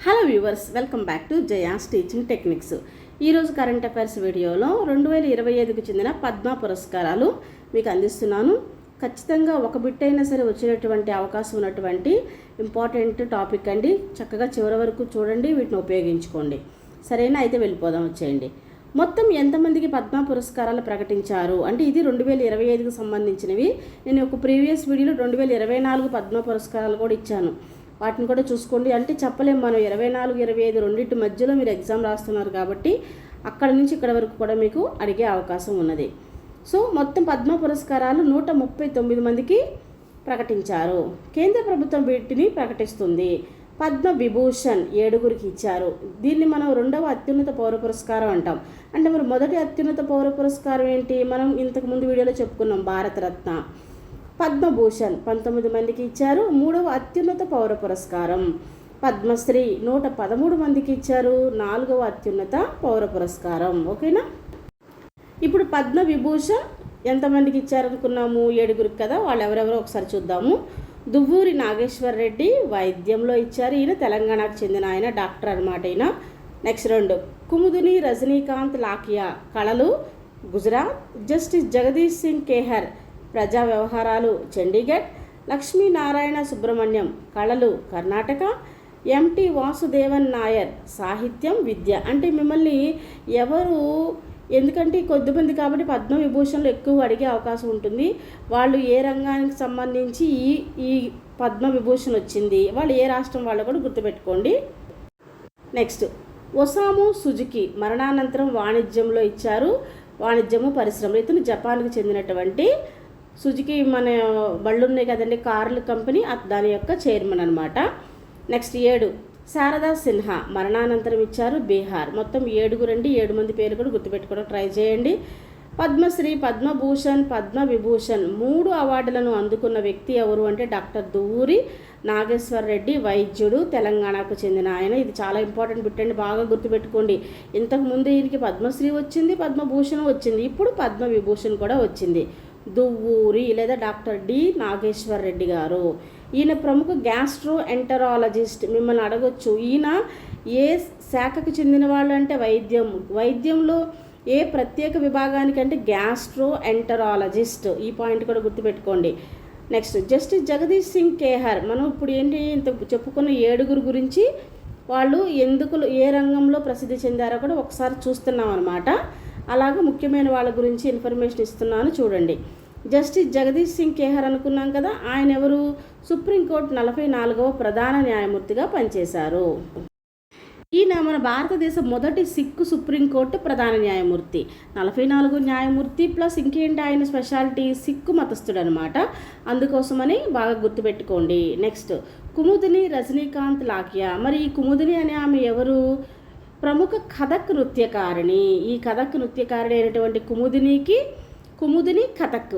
Hello viewers, welcome back to Jaya's teaching techniques. ఈరోజు current affairs వీడియోలో 2025కు చెందిన పద్మ పురస్కారాలు మీకు అందిస్తున్నాను. ఖచ్చితంగా ఒక బిట్ అయినా సరే వచ్చేటటువంటి అవకాశం ఉన్నటువంటి ఇంపార్టెంట్ టాపిక్ అండి. చక్కగా చివరి వరకు చూడండి, వీటిని ఉపయోగించుకోండి. సరేనా? అయితే వెళ్ళిపోదాం, వచ్చేయండి. మొత్తం ఎంతమందికి పద్మ పురస్కారాలు ప్రకటించారు అంటే ఇది 2025కు సంబంధించినవి. నేను ఒక ప్రీవియస్ వీడియోలో 2024 పద్మ పురస్కారాలు కూడా ఇచ్చాను. వాటిని కూడా చూసుకోండి. అంటే చెప్పలేము మనం 24, 25 రెండింటి మధ్యలో మీరు ఎగ్జామ్ రాస్తున్నారు కాబట్టి అక్కడ నుంచి ఇక్కడ వరకు కూడా మీకు అడిగే అవకాశం ఉన్నది. సో మొత్తం పద్మ పురస్కారాలు 139 మందికి ప్రకటించారు. కేంద్ర ప్రభుత్వం వీటిని ప్రకటిస్తుంది. పద్మ విభూషణ్ 7గురికి ఇచ్చారు. దీన్ని మనం 2వ అత్యున్నత పౌర పురస్కారం అంటాం. అంటే మరి మొదటి అత్యున్నత పౌర పురస్కారం ఏంటి? మనం ఇంతకుముందు వీడియోలో చెప్పుకున్నాం, భారతరత్న. పద్మభూషణ్ 19 మందికి ఇచ్చారు. 3వ అత్యున్నత పౌర పురస్కారం. పద్మశ్రీ 113 మందికి ఇచ్చారు. 4వ అత్యున్నత పౌర పురస్కారం. ఓకేనా? ఇప్పుడు పద్మ విభూషణ్ ఎంతమందికి ఇచ్చారనుకున్నాము? 7గురికి కదా. వాళ్ళు ఎవరెవరో ఒకసారి చూద్దాము. దువ్వూరి నాగేశ్వర్ రెడ్డి వైద్యంలో ఇచ్చారు. ఈయన తెలంగాణకు చెందిన ఆయన, డాక్టర్ అనమాట ఈయన. నెక్స్ట్ 2 కుముదిని రజనీకాంత్ లాకియా కళలు గుజరాత్. జస్టిస్ జగదీష్ సింగ్ కేహర్ ప్రజా వ్యవహారాలు చండీగఢ్. లక్ష్మీనారాయణ సుబ్రహ్మణ్యం కళలు కర్ణాటక. ఎంటి వాసుదేవన్ నాయర్ సాహిత్యం విద్య. అంటే మిమ్మల్ని ఎవరు, ఎందుకంటే కొద్దిమంది కాబట్టి పద్మ విభూషణ్లు ఎక్కువ అడిగే అవకాశం ఉంటుంది. వాళ్ళు ఏ రంగానికి సంబంధించి ఈ పద్మ విభూషణ్ వచ్చింది, వాళ్ళు ఏ రాష్ట్రం వాళ్ళు కూడా గుర్తుపెట్టుకోండి. నెక్స్ట్ ఒసాము సుజుకి మరణానంతరం వాణిజ్యంలో ఇచ్చారు. వాణిజ్యము పరిశ్రమలు. ఇతను జపాన్కు చెందినటువంటి సుజుకి మన బళ్ళు ఉన్నాయి కదండి, కార్ల కంపెనీ, దాని యొక్క చైర్మన్ అనమాట. నెక్స్ట్ 7 శారదా సిన్హా మరణానంతరం ఇచ్చారు, బీహార్. మొత్తం 7 మంది పేరు కూడా గుర్తుపెట్టుకోవడం ట్రై చేయండి. పద్మశ్రీ, పద్మభూషణ్, పద్మ విభూషణ్ 3 అవార్డులను అందుకున్న వ్యక్తి ఎవరు అంటే డాక్టర్ దువ్వూరి నాగేశ్వర్ రెడ్డి, వైద్యుడు, తెలంగాణకు చెందిన ఆయన. ఇది చాలా ఇంపార్టెంట్ బిట్ అండి, బాగా గుర్తుపెట్టుకోండి. ఇంతకుముందు ఈయనకి పద్మశ్రీ వచ్చింది, పద్మభూషణ్ వచ్చింది, ఇప్పుడు పద్మ విభూషణ్ కూడా వచ్చింది. దువ్వూరి లేదా డాక్టర్ డి నాగేశ్వర్ రెడ్డి గారు. ఈయన ప్రముఖ గ్యాస్ట్రో ఎంటరాలజిస్ట్. మిమ్మల్ని అడగొచ్చు, ఈయన ఏ శాఖకు చెందిన వాళ్ళు అంటే వైద్యంలో ఏ ప్రత్యేక విభాగానికంటే గ్యాస్ట్రో ఎంటరాలజిస్ట్. ఈ పాయింట్ కూడా గుర్తుపెట్టుకోండి. Next justice Jagadish Singh Kehar. మనం ఇప్పుడు ఏంటి ఇంత చెప్పుకున్న 7గురు గురించి వాళ్ళు ఎందుకు ఏ రంగంలో ప్రసిద్ధి చెందారో కూడా ఒకసారి చూస్తున్నాం అనమాట. అలాగే ముఖ్యమైన వాళ్ళ గురించి ఇన్ఫర్మేషన్ ఇస్తున్నాను, చూడండి. జస్టిస్ జగదీష్ సింగ్ కేహర్ అనుకున్నాం కదా, ఆయన ఎవరు? సుప్రీంకోర్టు 44వ ప్రధాన న్యాయమూర్తిగా పనిచేశారు. ఈయన మన భారతదేశ మొదటి సిక్కు సుప్రీంకోర్టు ప్రధాన న్యాయమూర్తి. 44 న్యాయమూర్తి ప్లస్ ఇంకేంటి ఆయన స్పెషాలిటీ, సిక్కు మతస్థుడు అనమాట. అందుకోసమని బాగా గుర్తుపెట్టుకోండి. నెక్స్ట్ కుముదిని రజనీకాంత్ లాకియా. మరి ఈ కుముదిని అనే ఆమె ఎవరు? ప్రముఖ కథక్ నృత్యకారిణి. ఈ కథక్ నృత్యకారిణి అయినటువంటి కుముదిని కథక్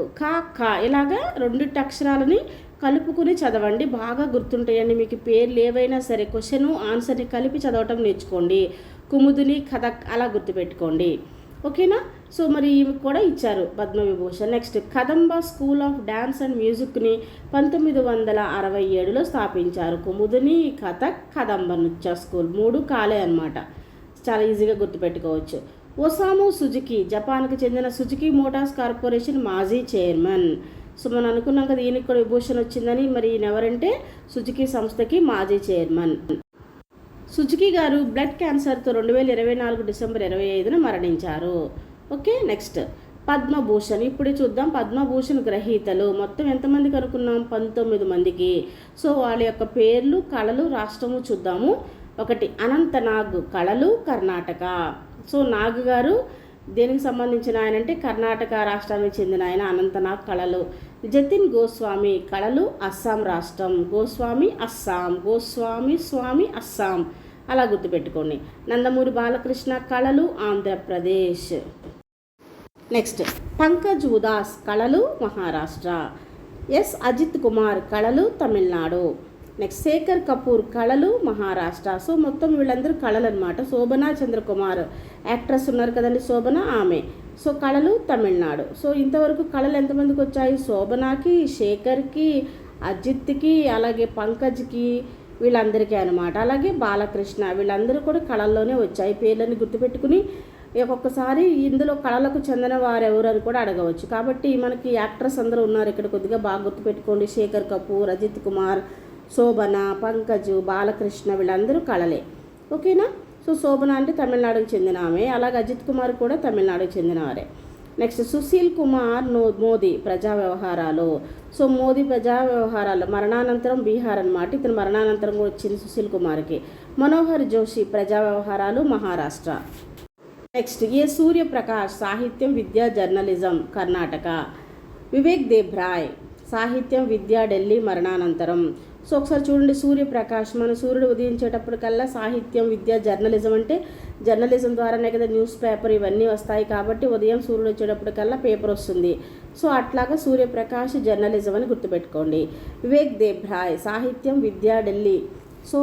కా ఇలాగా 2 అక్షరాలని కలుపుకుని చదవండి, బాగా గుర్తుంటాయండి. మీకు పేర్లు ఏవైనా సరే క్వశ్చన్ ఆన్సర్ని కలిపి చదవటం నేర్చుకోండి. కుముదిని కథక్ అలా గుర్తుపెట్టుకోండి. ఓకేనా? సో మరి ఈమె కూడా ఇచ్చారు Padma Vibhushan. Next Kadamba school of dance and మ్యూజిక్ని 1967లో స్థాపించారు. కుముదిని కథక్ కదంబ నృత్య స్కూల్ 3 కాలే అనమాట. చాలా ఈజీగా గుర్తుపెట్టుకోవచ్చు. ఒసాము సుజుకి జపాన్కి చెందిన సుజుకి మోటార్స్ కార్పొరేషన్ మాజీ చైర్మన్. సో మనం అనుకున్నాం కదా ఈయనకి కూడా విభూషణ్ వచ్చిందని. మరి ఈయన ఎవరంటే సుజుకి సంస్థకి మాజీ చైర్మన్. సుజుకి గారు బ్లడ్ క్యాన్సర్తో 2024 డిసెంబర్ 25న మరణించారు. ఓకే. నెక్స్ట్ పద్మభూషణ్. ఇప్పుడే చూద్దాం పద్మభూషణ్ గ్రహీతలు మొత్తం ఎంతమందికి అనుకున్నాం? 19 మందికి. సో వాళ్ళ యొక్క పేర్లు, కళలు, రాష్ట్రము చూద్దాము. 1 అనంతనాగ్ కళలు కర్ణాటక. సో నాగ్ గారు దేనికి సంబంధించిన ఆయన అంటే కర్ణాటక రాష్ట్రానికి చెందిన ఆయన. అనంతనాగ్ కళలు. జతిన్ గోస్వామి కళలు అస్సాం రాష్ట్రం. గోస్వామి అస్సాం, స్వామి అస్సాం అలా గుర్తుపెట్టుకోండి. నందమూరి బాలకృష్ణ కళలు ఆంధ్రప్రదేశ్. నెక్స్ట్ పంకజ్ ఉదాస్ కళలు మహారాష్ట్ర. ఎస్ అజిత్ కుమార్ కళలు తమిళనాడు. నెక్స్ట్ శేఖర్ కపూర్ కళలు మహారాష్ట్ర. సో మొత్తం వీళ్ళందరూ కళలు అనమాట. శోభనా చంద్రకుమార్ యాక్ట్రెస్ ఉన్నారు కదండి, శోభన, ఆమె. సో కళలు తమిళనాడు. సో ఇంతవరకు కళలు ఎంతమందికి వచ్చాయి? శోభనాకి, శేఖర్కి, అజిత్కి, అలాగే పంకజ్కి, వీళ్ళందరికీ అనమాట. అలాగే బాలకృష్ణ, వీళ్ళందరూ కూడా కళల్లోనే వచ్చాయి. పేర్లను గుర్తుపెట్టుకుని ఒక్కొక్కసారి ఇందులో కళలకు చెందిన వారు ఎవరు అని కూడా అడగవచ్చు. కాబట్టి మనకి యాక్టర్స్ అందరూ ఉన్నారు ఇక్కడ, కొద్దిగా బాగా గుర్తుపెట్టుకోండి. శేఖర్ కపూర్, అజిత్ కుమార్, శోభన, పంకజ్, బాలకృష్ణ, వీళ్ళందరూ కళలే. ఓకేనా. సో శోభన అంటే తమిళనాడుకు చెందిన ఆమె, అలాగే అజిత్ కుమార్ కూడా తమిళనాడుకు చెందినవారే. నెక్స్ట్ సుశీల్ కుమార్ మోదీ, ప్రజా వ్యవహారాలు. సో మోదీ ప్రజా వ్యవహారాలు, మరణానంతరం బీహార్ అనమాట. ఇతను మరణానంతరం కూడా వచ్చింది సుశీల్ కుమార్కి. మనోహర్ జోషి, ప్రజా వ్యవహారాలు, మహారాష్ట్ర. నెక్స్ట్ సూర్యప్రకాష్, సాహిత్యం, విద్య, జర్నలిజం, కర్ణాటక. వివేక్ దేబ్రాయ్, సాహిత్యం, విద్య, ఢిల్లీ, మరణానంతరం. సో ఒకసారి చూడండి, సూర్యప్రకాష్, మన సూర్యుడు ఉదయించేటప్పటికల్లా సాహిత్యం, విద్య, జర్నలిజం, అంటే జర్నలిజం ద్వారానే కదా న్యూస్ పేపర్ ఇవన్నీ వస్తాయి. కాబట్టి ఉదయం సూర్యుడు వచ్చేటప్పటికల్లా పేపర్ వస్తుంది. సో అట్లాగా సూర్యప్రకాష్ జర్నలిజం అని గుర్తుపెట్టుకోండి. వివేక్ దేబ్రాయ్, సాహిత్యం, విద్య, ఢిల్లీ. సో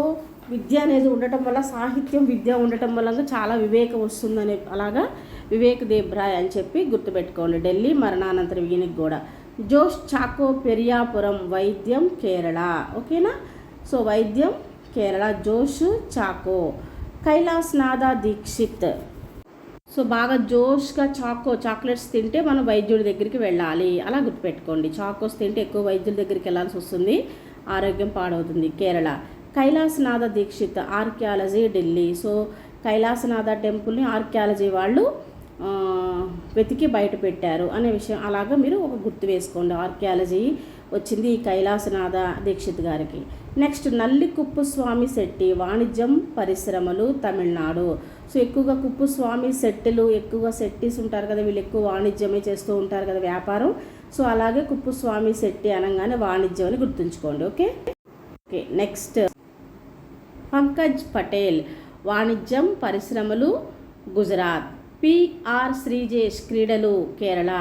విద్య అనేది ఉండటం వల్ల, సాహిత్యం, విద్య ఉండటం వల్ల చాలా వివేకం వస్తుందని అలాగా వివేక్ దేబ్రాయ్ అని చెప్పి గుర్తుపెట్టుకోండి. ఢిల్లీ, మరణానంతరం ఈయనకి కూడా. జోష్ చాకో పెరియాపురం, వైద్యం, కేరళ. ఓకేనా. సో వైద్యం, కేరళ. జోష్ చాకో. కైలాస్ నాథ దీక్షిత్. సో బాగా జోష్గా చాక్లెట్స్ తింటే మనం వైద్యుడి దగ్గరికి వెళ్ళాలి, అలా గుర్తుపెట్టుకోండి. చాకోస్ తింటే ఎక్కువ వైద్యుల దగ్గరికి వెళ్ళాల్సి వస్తుంది, ఆరోగ్యం పాడవుతుంది. కేరళ. కైలాసనాథ దీక్షిత్, ఆర్కియాలజీ, ఢిల్లీ. సో కైలాసనాథ టెంపుల్ని ఆర్కియాలజీ వాళ్ళు వెతికి బయట పెట్టారు అనే విషయం అలాగా మీరు ఒక గుర్తు వేసుకోండి. ఆర్కియాలజీ వచ్చింది ఈ కైలాసనాథ దీక్షిత్ గారికి. నెక్స్ట్ నల్లి కుప్పుస్వామి శెట్టి, వాణిజ్యం, పరిశ్రమలు, తమిళనాడు. సో ఎక్కువగా కుప్పుస్వామి శెట్టిలు, ఎక్కువగా శెట్టీస్ ఉంటారు కదా, వీళ్ళు ఎక్కువ వాణిజ్యమే చేస్తూ ఉంటారు కదా, వ్యాపారం. సో అలాగే కుప్పుస్వామి శెట్టి అనగానే వాణిజ్యం అని గుర్తుంచుకోండి. ఓకే. నెక్స్ట్ పంకజ్ పటేల్, వాణిజ్యం, పరిశ్రమలు, గుజరాత్. పిఆర్ శ్రీజేష్, క్రీడలు, కేరళ.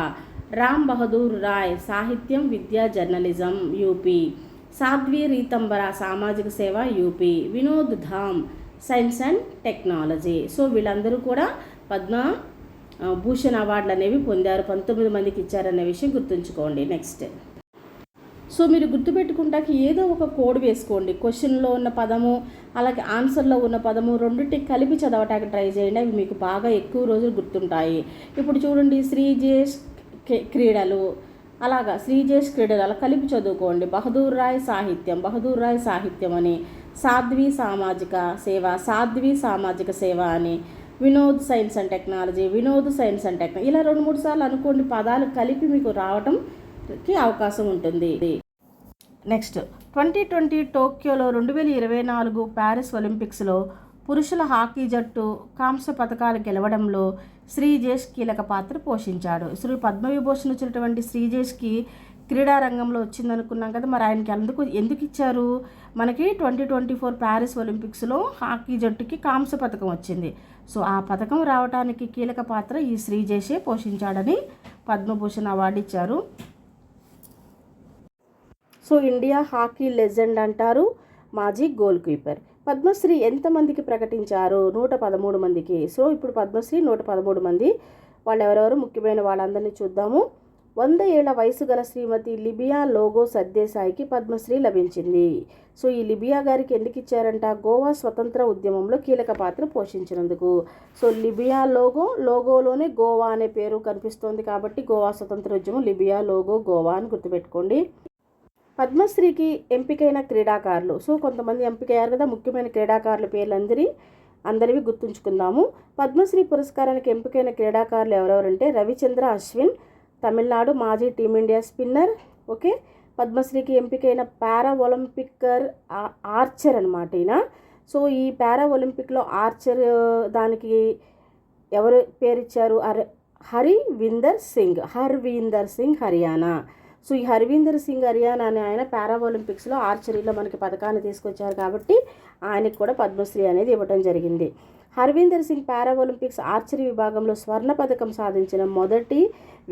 రామ్ బహదూర్ రాయ్, సాహిత్యం, విద్య, జర్నలిజం, యూపీ. సాధ్వి రీతంబర, సామాజిక సేవ, UP. Vinod Dham, science and technology. So వీళ్ళందరూ కూడా పద్మ భూషణ్ అవార్డులు అనేవి పొందారు, 19 మందికి ఇచ్చారనే విషయం గుర్తుంచుకోండి. నెక్స్ట్ సో మీరు గుర్తుపెట్టుకుంటాకి ఏదో ఒక కోడ్ వేసుకోండి. క్వశ్చన్లో ఉన్న పదము అలాగే ఆన్సర్లో ఉన్న పదము రెండింటికి కలిపి చదవటానికి ట్రై చేయండి, అవి మీకు బాగా ఎక్కువ రోజులు గుర్తుంటాయి. ఇప్పుడు చూడండి, శ్రీజేష్ క్రీడలు, అలాగా శ్రీజేష్ క్రీడలు అలా కలిపి చదువుకోండి. బహదూర్ రాయ్ సాహిత్యం, బహదూర్ రాయ్ సాహిత్యం అని. సాధ్వి సామాజిక సేవ, సాధ్వి సామాజిక సేవ అని. Vinod science and technology, Vinod science and technology. ఇలా 2-3 సార్లు అనుకోండి, పదాలు కలిపి మీకు రావటంకి అవకాశం ఉంటుంది. నెక్స్ట్ 2020 టోక్యోలో 2024 ప్యారిస్ ఒలింపిక్స్లో పురుషుల హాకీ జట్టు కాంస్య పథకాలు గెలవడంలో శ్రీజేష్ కీలక పాత్ర పోషించాడు. శ్రీ పద్మవిభూషణ్ వచ్చినటువంటి శ్రీజేష్కి క్రీడా రంగంలో వచ్చిందనుకున్నాం కదా, మరి ఆయనకి ఎందుకు ఇచ్చారు? మనకి 2024 ప్యారిస్ ఒలింపిక్స్లో హాకీ జట్టుకి కాంస్య పథకం వచ్చింది. సో ఆ పథకం రావడానికి కీలక పాత్ర ఈ శ్రీజేషే పోషించాడని పద్మభూషణ్ అవార్డు ఇచ్చారు. సో ఇండియా హాకీ లెజెండ్ అంటారు, మాజీ గోల్ కీపర్. పద్మశ్రీ ఎంతమందికి ప్రకటించారు? 113 మందికి. సో ఇప్పుడు పద్మశ్రీ 113 మంది. వాళ్ళు ఎవరెవరు ముఖ్యమైన వాళ్ళందరినీ చూద్దాము. 100 ఏళ్ల వయసు గల శ్రీమతి లిబియా లోగో సర్దేశాయికి పద్మశ్రీ లభించింది. సో ఈ లిబియా గారికి ఎందుకు ఇచ్చారంట? గోవా స్వతంత్ర ఉద్యమంలో కీలక పాత్ర పోషించినందుకు. సో లిబియా లోగోలోనే గోవా అనే పేరు కనిపిస్తోంది కాబట్టి గోవా స్వతంత్ర ఉద్యమం, లిబియా లోగో గోవా అని గుర్తుపెట్టుకోండి. పద్మశ్రీకి ఎంపికైన క్రీడాకారులు. సో కొంతమంది ఎంపికయ్యారు కదా, ముఖ్యమైన క్రీడాకారుల పేర్లు అందరివి గుర్తుంచుకుందాము. పద్మశ్రీ పురస్కారానికి ఎంపికైన క్రీడాకారులు ఎవరెవరంటే రవిచంద్ర అశ్విన్, తమిళనాడు మాజీ టీమిండియా స్పిన్నర్. ఓకే. పద్మశ్రీకి ఎంపికైన పారా ఒలింపికర్ ఆర్చర్ అనమాట ఈయన. సో ఈ పారా ఒలింపిక్లో ఆర్చర్ దానికి ఎవరు పేరు ఇచ్చారు? హర్వీందర్ సింగ్ హర్యానా. సో ఈ హర్వీందర్ సింగ్ హర్యానా అనే ఆయన పారా ఒలింపిక్స్లో ఆర్చరీలో మనకి పథకాన్ని తీసుకొచ్చారు కాబట్టి ఆయనకు కూడా పద్మశ్రీ అనేది ఇవ్వడం జరిగింది. హర్వీందర్ సింగ్ పారా ఒలింపిక్స్ ఆర్చరీ విభాగంలో స్వర్ణ పథకం సాధించిన మొదటి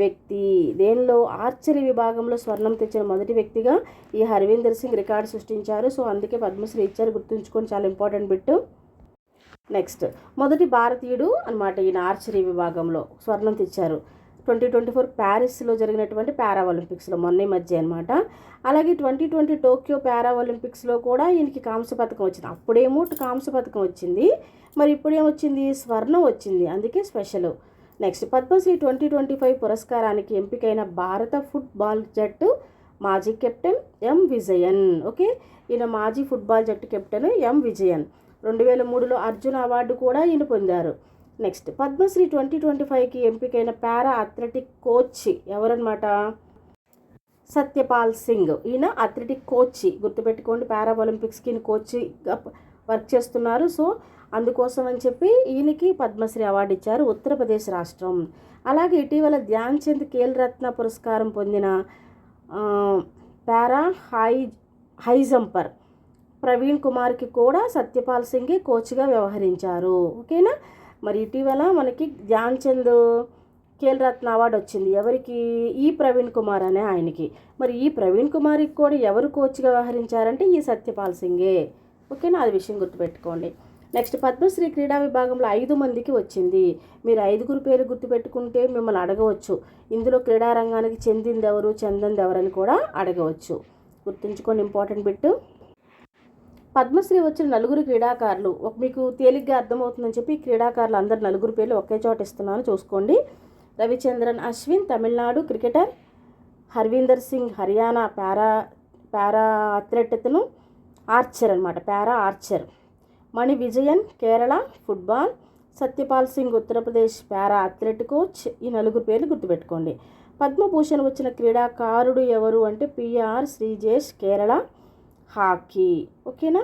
వ్యక్తి. దేనిలో? ఆర్చరీ విభాగంలో స్వర్ణం తెచ్చిన మొదటి వ్యక్తిగా ఈ హర్వీందర్ సింగ్ రికార్డు సృష్టించారు. సో అందుకే పద్మశ్రీ ఇచ్చారు, గుర్తుంచుకొని, చాలా ఇంపార్టెంట్ బిట్. నెక్స్ట్ మొదటి భారతీయుడు అనమాట ఈయన ఆర్చరీ విభాగంలో స్వర్ణం తెచ్చారు. 2024 ప్యారిస్లో జరిగినటువంటి పారా ఒలింపిక్స్లో మొన్న మధ్య అనమాట. అలాగే 2020 టోక్యో పారా ఒలింపిక్స్లో కూడా ఈయనకి కాంస్య పథకం వచ్చింది. అప్పుడేమో కాంస్య పథకం వచ్చింది, మరి ఇప్పుడేమొచ్చింది, స్వర్ణం వచ్చింది, అందుకే స్పెషల్. నెక్స్ట్, పద్మశ్రీ 2025 పురస్కారానికి ఎంపికైన భారత ఫుట్బాల్ జట్టు మాజీ కెప్టెన్ ఎం విజయన్. ఓకే, ఈయన మాజీ ఫుట్బాల్ జట్టు కెప్టెన్ ఎం విజయన్. 2003లో అర్జున్ అవార్డు కూడా ఈయన పొందారు. నెక్స్ట్, పద్మశ్రీ 2025కి ఎంపికైన పారా అథ్లెటిక్ కోచ్ ఎవరన్నమాట, సత్యపాల్ సింగ్. ఈయన అథ్లెటిక్ కోచ్, గుర్తుపెట్టుకోండి, పారా ఒలింపిక్స్కి ఈయన కోచ్గా వర్క్ చేస్తున్నారు. సో అందుకోసం అని చెప్పి ఈయనకి పద్మశ్రీ అవార్డు ఇచ్చారు ఉత్తరప్రదేశ్ రాష్ట్రం. అలాగే ఇటీవల ధ్యాన్ చంద్ ఖేల్ రత్న పురస్కారం పొందిన పారా హై జంపర్ ప్రవీణ్ కుమార్కి కూడా సత్యపాల్ సింగే కోచ్గా వ్యవహరించారు. ఓకేనా. మరి ఇటీవల మనకి ధ్యాన్ చంద్ ఖేల్ రత్న అవార్డు వచ్చింది ఎవరికి, ఈ ప్రవీణ్ కుమార్ అనే ఆయనకి. మరి ఈ ప్రవీణ్ కుమార్కి కూడా ఎవరు కోచ్గా వ్యవహరించారంటే ఈ సత్యపాల్ సింగే. ఓకేనా, అది విషయం గుర్తుపెట్టుకోండి. నెక్స్ట్, పద్మశ్రీ క్రీడా విభాగంలో 5 మందికి వచ్చింది. మీరు 5 పేరు గుర్తుపెట్టుకుంటే మిమ్మల్ని అడగవచ్చు, ఇందులో క్రీడా రంగానికి చెందింది ఎవరు, చెందంది ఎవరని కూడా అడగవచ్చు. గుర్తుంచుకోండి, ఇంపార్టెంట్ బిట్. పద్మశ్రీ వచ్చిన 4 క్రీడాకారులు, మీకు తేలిగ్గా అర్థమవుతుందని చెప్పి క్రీడాకారులు అందరు 4 పేర్లు ఒకే చోట ఇస్తున్నాను, చూసుకోండి. Ravichandran Ashwin Tamil Nadu cricketer, Harvinder Singh Haryana para athlete, ఇతను ఆర్చర్ అనమాట, para archer. Mani Vijayan Kerala football, Satyapal Singh Uttar Pradesh para athlete coach. ఈ 4 పేర్లు గుర్తుపెట్టుకోండి. పద్మభూషణ్ వచ్చిన క్రీడాకారుడు ఎవరు అంటే పిఆర్ శ్రీజేష్ కేరళ హాకీ. ఓకేనా,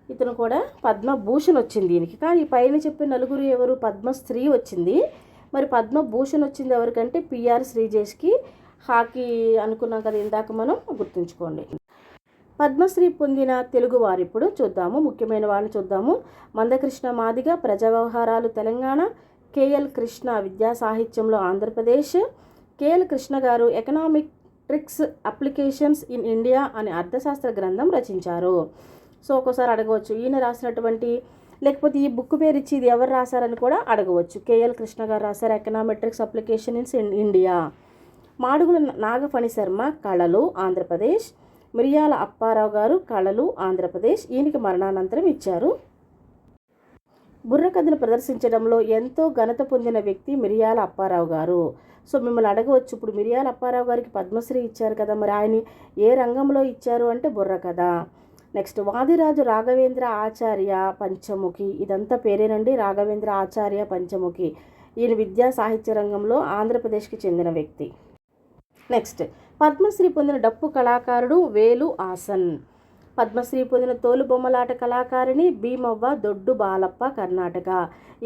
ఇతను కూడా పద్మభూషణ్ వచ్చింది దీనికి. కానీ పైన చెప్పిన 4 ఎవరు, పద్మశ్రీ వచ్చింది. మరి పద్మభూషణ్ వచ్చింది ఎవరికంటే పిఆర్ శ్రీజేష్కి, హాకీ అనుకున్నాం కదా ఇందాక మనం, గుర్తుంచుకోండి. పద్మశ్రీ పొందిన తెలుగువారు ఇప్పుడు చూద్దాము, ముఖ్యమైన వాళ్ళని చూద్దాము. మందకృష్ణ మాదిగ ప్రజా వ్యవహారాలు తెలంగాణ, కేఎల్ కృష్ణ విద్యా సాహిత్యంలో ఆంధ్రప్రదేశ్. కేఎల్ కృష్ణ గారు economic tricks applications in India అనే అర్థశాస్త్ర గ్రంథం రచించారు. సో ఒక్కోసారి అడగవచ్చు ఈయన రాసినటువంటి, లేకపోతే ఈ బుక్ పేరు ఇచ్చి ఇది ఎవరు రాశారని కూడా అడగవచ్చు. కేఎల్ కృష్ణ గారు రాశారు economic tricks applications in India. Madugula Nagaphani Sharma కళలు ఆంధ్రప్రదేశ్, మిరియాల అప్పారావు గారు కళలు ఆంధ్రప్రదేశ్. ఈయనకి మరణానంతరం ఇచ్చారు. బుర్రకథను ప్రదర్శించడంలో ఎంతో ఘనత పొందిన వ్యక్తి మిరియాల అప్పారావు గారు. సో మిమ్మల్ని అడగవచ్చు, ఇప్పుడు మిరియాల అప్పారావు గారికి పద్మశ్రీ ఇచ్చారు కదా, మరి ఆయన ఏ రంగంలో ఇచ్చారు అంటే బుర్రకథ. నెక్స్ట్, వాదిరాజు రాఘవేంద్ర ఆచార్య పంచముఖి, ఇదంతా పేరేనండి, రాఘవేంద్ర ఆచార్య పంచముఖి. ఈయన విద్యా సాహిత్య రంగంలో ఆంధ్రప్రదేశ్కి చెందిన వ్యక్తి. నెక్స్ట్, పద్మశ్రీ పొందిన డప్పు కళాకారుడు వేలు ఆసన్. పద్మశ్రీ పొందిన తోలుబొమ్మలాట కళాకారిణి భీమవ్వ దొడ్డు బాలప్ప కర్ణాటక.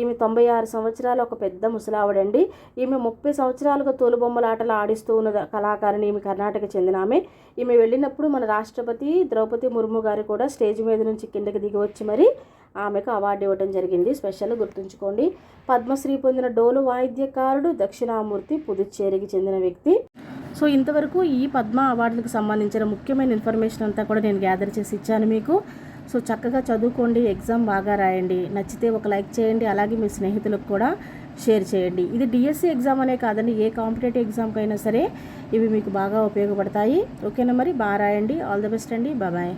ఈమె 96 సంవత్సరాలు, ఒక పెద్ద ముసలావిడండి. ఈమె 30 సంవత్సరాలుగా తోలుబొమ్మలాటలు ఆడిస్తూ ఉన్న కళాకారిణి. ఈమె కర్ణాటక చెందిన ఆమె. ఈమె వెళ్ళినప్పుడు మన రాష్ట్రపతి ద్రౌపది ముర్ము గారు కూడా స్టేజ్ మీద నుంచి కిందకి దిగి వచ్చి మరి ఆమెకు అవార్డు ఇవ్వడం జరిగింది. స్పెషల్ గుర్తుంచుకోండి. పద్మశ్రీ పొందిన డోలు వాయిద్యకారుడు దక్షిణామూర్తి పుదుచ్చేరికి చెందిన వ్యక్తి. సో ఇంతవరకు ఈ పద్మ అవార్డులకు సంబంధించిన ముఖ్యమైన ఇన్ఫర్మేషన్ అంతా కూడా నేను గ్యాదర్ చేసి ఇచ్చాను మీకు. సో చక్కగా చదువుకోండి, ఎగ్జామ్ బాగా రాయండి. నచ్చితే ఒక లైక్ చేయండి, అలాగే మీ స్నేహితులకు కూడా షేర్ చేయండి. ఇది డిఎస్సి ఎగ్జామ్ అనే కాదండి, ఏ కాంపిటేటివ్ ఎగ్జామ్కైనా సరే ఇవి మీకు బాగా ఉపయోగపడతాయి. ఓకేనా, మరి బాగా రాయండి. ఆల్ ది బెస్ట్ అండి, బాయ్.